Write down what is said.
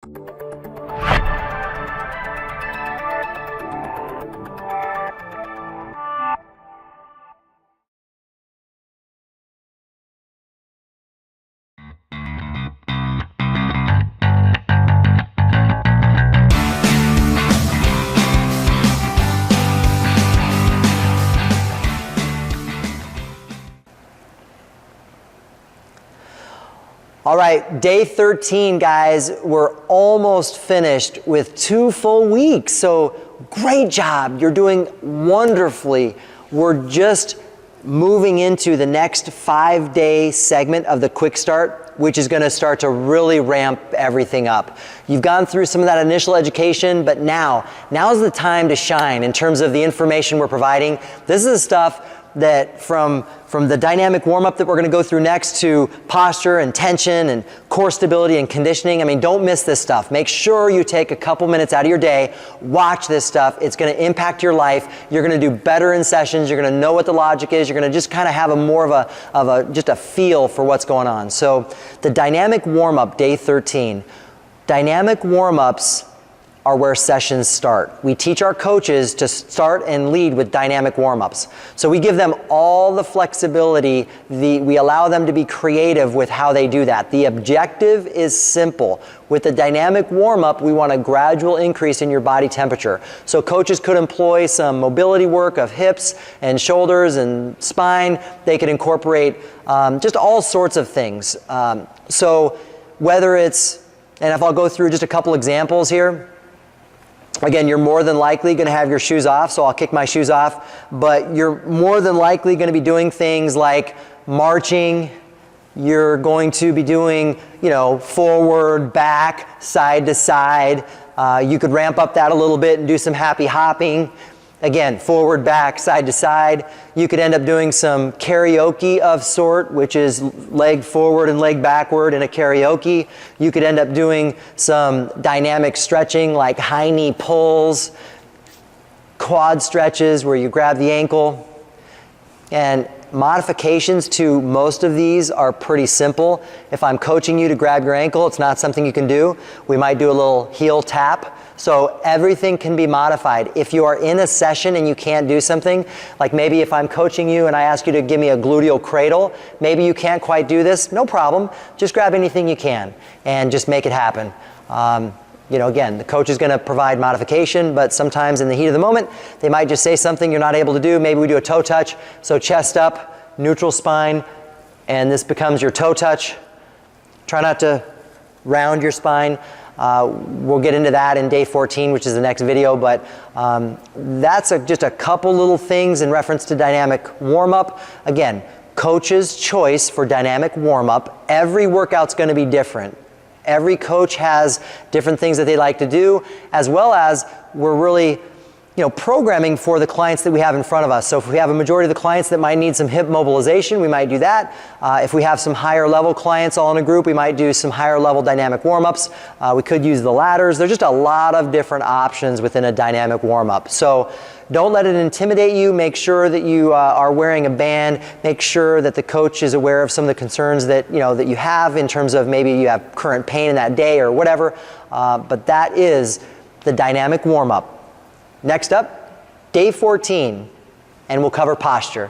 All right, day 13, guys. We're almost finished with 2 full weeks. So great job. You're doing wonderfully. We're just moving into the next 5-day segment of the Quick Start, which is going to start to really ramp everything up. You've gone through some of that initial education, but now's the time to shine in terms of the information we're providing. This is the stuff that from the dynamic warm-up that we're going to go through next to posture and tension and core stability and conditioning. I mean, don't miss this stuff. Make sure you take a couple minutes out of your day, watch this stuff. It's going to impact your life. You're going to do better in sessions. You're going to know what the logic is. You're going to just kind of have just a feel for what's going on. So the dynamic warm-up, day 13. Dynamic warm-ups are where sessions start. We teach our coaches to start and lead with dynamic warm-ups. So we give them all the flexibility, we allow them to be creative with how they do that. The objective is simple. With the dynamic warm-up, we want a gradual increase in your body temperature. So coaches could employ some mobility work of hips and shoulders and spine. They could incorporate just all sorts of things. So whether it's, and if I'll go through just a couple examples here, again, you're more than likely going to have your shoes off, so I'll kick my shoes off, but you're more than likely going to be doing things like marching. You're going to be doing, forward, back, side to side. You could ramp up that a little bit and do some happy hopping. Again, forward, back, side to side. You could end up doing some karaoke of sort, which is leg forward and leg backward in a karaoke. You could end up doing some dynamic stretching like high knee pulls, quad stretches where you grab the ankle. And modifications to most of these are pretty simple. If I'm coaching you to grab your ankle, it's not something you can do. We might do a little heel tap. So everything can be modified. If you are in a session and you can't do something, like maybe if I'm coaching you and I ask you to give me a gluteal cradle, maybe you can't quite do this, no problem. Just grab anything you can and just make it happen. Again, the coach is going to provide modification, but sometimes in the heat of the moment, they might just say something you're not able to do. Maybe we do a toe touch. So chest up, neutral spine, and this becomes your toe touch. Try not to round your spine. We'll get into that in day 14, which is the next video, but that's just a couple little things in reference to dynamic warm-up. Again, coach's choice for dynamic warm-up. Every workout's going to be different. Every coach has different things that they like to do, as well as we're really programming for the clients that we have in front of us. So if we have a majority of the clients that might need some hip mobilization, we might do that. If we have some higher level clients all in a group, we might do some higher level dynamic warm-ups. We could use the ladders. There's just a lot of different options within a dynamic warm-up. So don't let it intimidate you. Make sure that you are wearing a band. Make sure that the coach is aware of some of the concerns that that you have in terms of maybe you have current pain in that day or whatever. But that is the dynamic warm-up. Next up, day 14, and we'll cover posture.